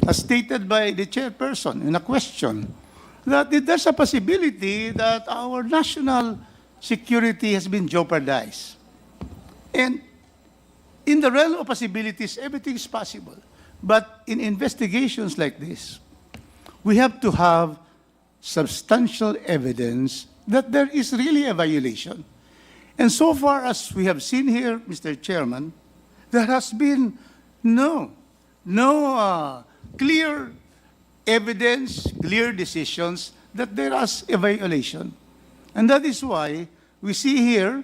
as stated by the chairperson in a question, that there's a possibility that our national security has been jeopardized. And in the realm of possibilities, everything is possible. But in investigations like this, we have to have substantial evidence that there is really a violation. And so far as we have seen here, Mr. Chairman, there has been no clear evidence, clear decisions that there is a violation. And that is why we see here,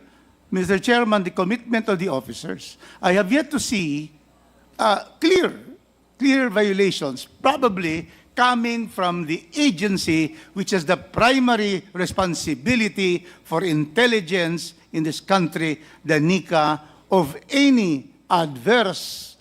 Mr. Chairman, the commitment of the officers. I have yet to see clear violations, probably coming from the agency which has the primary responsibility for intelligence in this country, the NICA, of any adversarial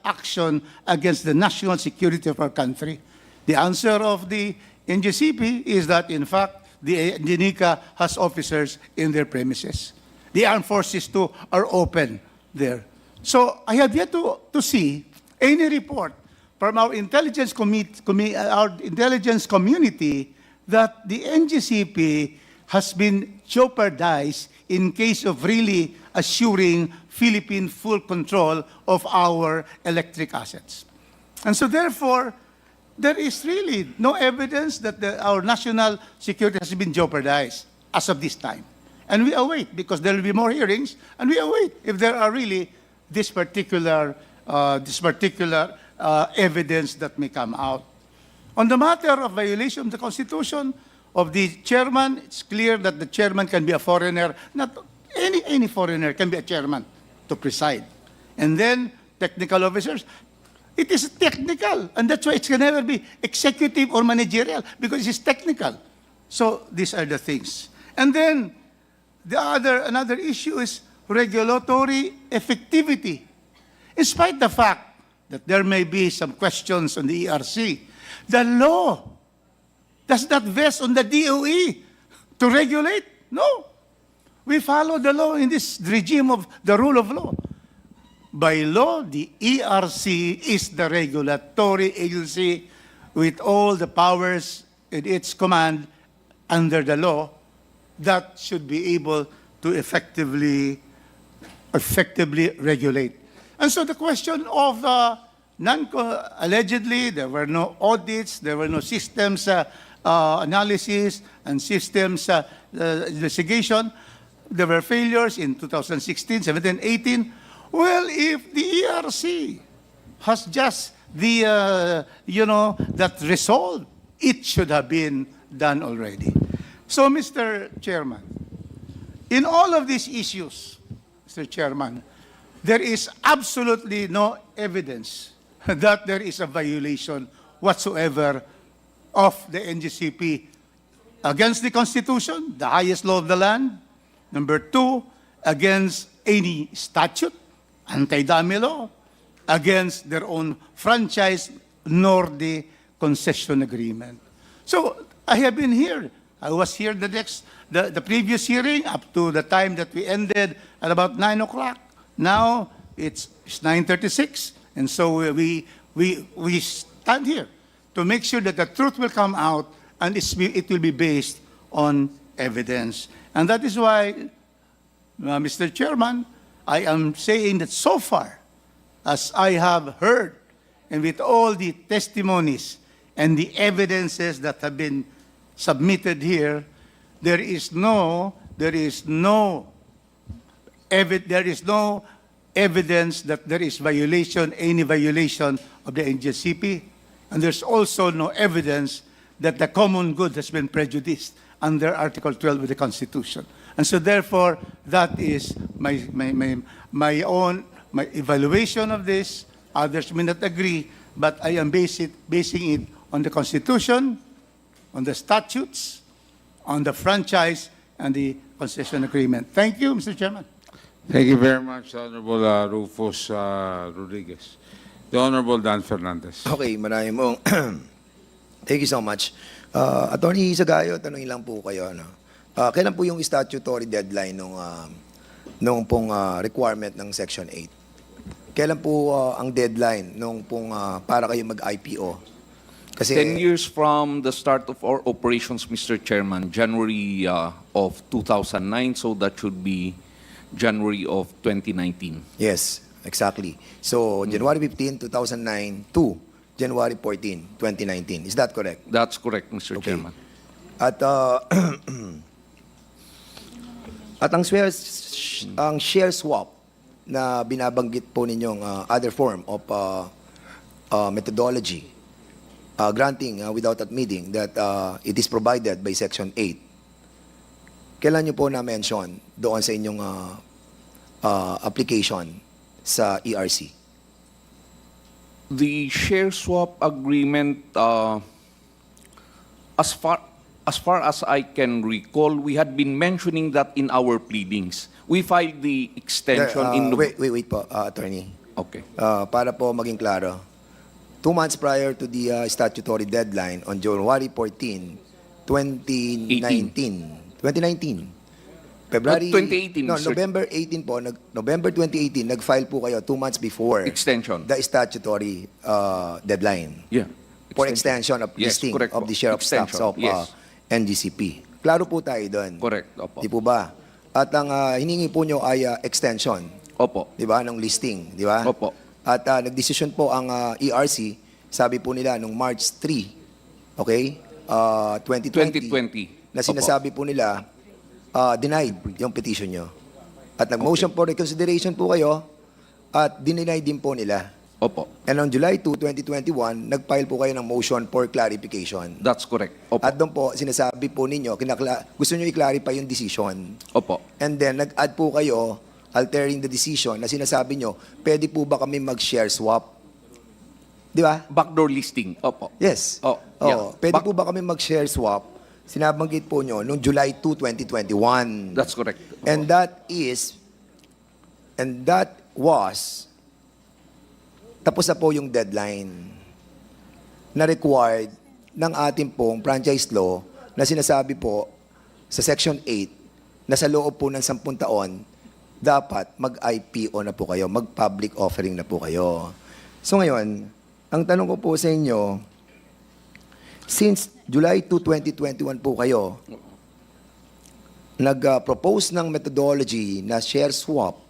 action against the national security of our country. The answer of the NGCP is that, in fact, the NICA has officers in their premises. The armed forces, too, are open there. So I have yet to see any report from our intelligence community that the NGCP has been jeopardized in case of really assuring Philippine full control of our electric assets. And so therefore, there is really no evidence that our national security has been jeopardized as of this time. And we await, because there will be more hearings, and we await if there are really this particular evidence that may come out. On the matter of violation of the Constitution of the chairman, it's clear that the chairman can be a foreigner. Not any foreigner can be a chairman to preside. And then technical officers, it is technical, and that's why it can never be executive or managerial, because it's technical. So these are the things. And then another issue is regulatory effectivity. In spite of the fact that there may be some questions on the ERC, the law does not vest on the DOE to regulate. No. We follow the law in this regime of the rule of law. By law, the ERC is the regulatory agency with all the powers in its command under the law that should be able to effectively regulate. And so the question of allegedly, there were no audits, there were no systems analysis and systems investigation. There were failures in 2016, 17, 18. Well, if the ERC has just that resolved, it should have been done already. So, Mr. Chairman, in all of these issues, Mr. Chairman, there is absolutely no evidence that there is a violation whatsoever of the NGCP against the Constitution, the highest law of the land. Number two, against any statute, anti-dummy law, against their own franchise, nor the concession agreement. So I have been here. I was here the previous hearing up to the time that we ended at about 9 o'clock. Now it's 9:36, and so we stand here to make sure that the truth will come out and it will be based on evidence. And that is why, Mr. Chairman, I am saying that so far, as I have heard, and with all the testimonies and the evidences that have been submitted here, there is no evidence that there is any violation of the NGCP, and there's also no evidence that the common good has been prejudiced under Article 12 of the Constitution. And so therefore, that is my evaluation of this. Others may not agree, but I am basing it on the Constitution, on the statutes, on the franchise, and the concession agreement. Thank you, Mr. Chairman. Thank you very much, Honorable Rufus Rodriguez. The Honorable Dan Fernandez. Okay, maraming mong. Thank you so much. Attorney Sagayo, tanongin lang po kayo. No? Kailan po yung statutory deadline nung pong requirement ng Section 8? kailan po ang deadline nung pong para kayo mag-IPO? Kasi 10 years from the start of our operations, Mr. Chairman, January of 2009, so that should be January of 2019. yes, exactly. So January 15, 2009 to January 14, 2019. Is that correct? That's correct, Mr. Okay. Chairman. At at ang share swap na binabanggit po ninyong other form of methodology granting without admitting that it is provided by Section 8. Kailan niyo po na-mention doon sa inyong application sa ERC? The share swap agreement, as far as I can recall, we had been mentioning that in our pleadings. We filed the extension in Wait po, attorney. Okay. Para po maging klaro, 2 months prior to the statutory deadline on January 14, 2019. 2019. February 2018, No, sir. November 18 po, November 2018 nag-file po kayo 2 months before Extension. the statutory deadline Yeah. for extension of Yes, listing correct of po. the share of stocks Extension, of yes. NGCP. Klaro po tayo doon. Correct. Opo. Di po ba? At ang hiningi po nyo ay extension, Opo. di ba, ng listing, di ba? Opo. At nagdesisyon po ang ERC, sabi po nila nung March 3, okay, 2020, 2020. na Opo. sinasabi po nila, denied yung petition nyo. At nag-motion for reconsideration po kayo, at dinenied din po nila. Opo. And on July 2, 2021, nag-file po kayo ng motion for clarification. That's correct. Opo. At doon po, sinasabi po ninyo, gusto nyo i-clarify yung decision. Opo. And then, nag-add po kayo, altering the decision, na sinasabi nyo, pwede po ba kami mag-share swap? Di ba? Backdoor listing. Opo. Yes. Oh, yeah. Pwede po ba kami mag-share swap? Sinabanggit po nyo noong July 2, 2021. That's correct. Opo. And that was, tapos na po yung deadline na required ng ating pong franchise law na sinasabi po sa Section 8 na sa loob po ng 10 taon, dapat mag-IPO na po kayo, mag-public offering na po kayo. So ngayon, ang tanong ko po sa inyo, since July 2, 2021 po kayo, nag-propose ng methodology na share swap.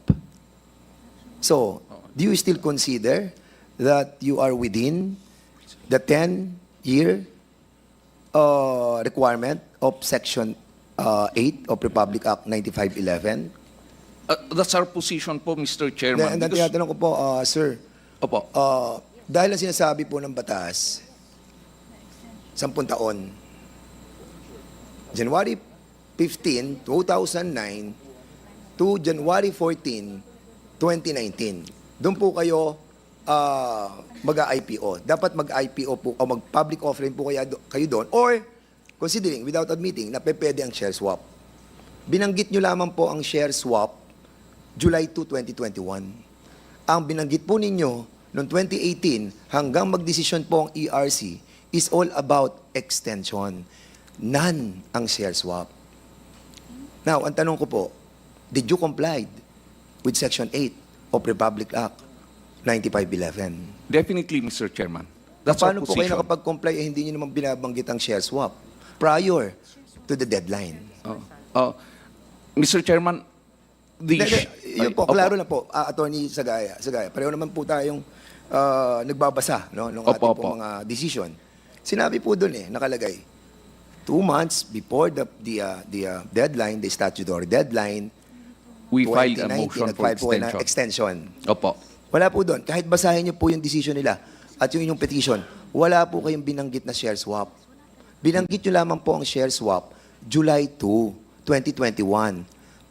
So, do you still consider that you are within the 10-year requirement of Section 8 of Republic Act 9511? That's our position po, Mr. Chairman. And then because- tinatanong ko po, sir, Opo. dahil ang sinasabi po ng batas, 10 taon, January 15, 2009 to January 14, 2019. Doon po kayo mag-IPO. Dapat mag-IPO po o mag-public offering po kayo doon, or considering without admitting na pwede ang share swap. Binanggit nyo lamang po ang share swap July 2, 2021. Ang binanggit po ninyo noong 2018 hanggang magdesisyon po ang ERC is all about extension. None ang share swap. Now, ang tanong ko po, did you comply with Section 8 of Republic Act 9511? Definitely, Mr. Chairman. That's Paano our po kayo position. nakapag-comply hindi nyo naman binabanggit ang share swap prior to the deadline? Mr. Chairman, Yun po, klaro na po, Attorney Sagaya. Pareho naman po tayong nagbabasa no, ng ating Opo. pong mga decision. Sinabi po doon nakalagay, 2 months before the deadline, the statutory deadline, we filed a 2019, motion for nag-file po kayo ng extension. extension. Opo. Wala po doon. Kahit basahin niyo po yung decision nila at yung inyong petition, wala po kayong binanggit na share swap. Binanggit niyo lamang po ang share swap July 2, 2021.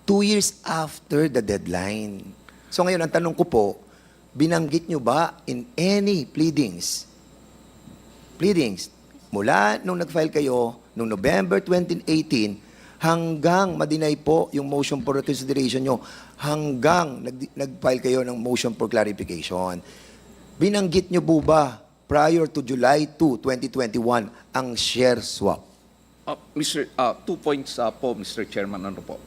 2 years after the deadline. So ngayon, ang tanong ko po, binanggit niyo ba in any pleadings mula nung nag-file kayo noong November 2018 hanggang ma-deny po yung motion for reconsideration nyo, hanggang nag-file kayo ng motion for clarification. Binanggit nyo po ba prior to July 2, 2021 ang share swap? 2 points po, Mr. Chairman. Ano po?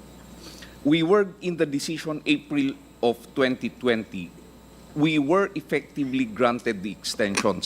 We were in the decision April of 2020 we were effectively granted the extension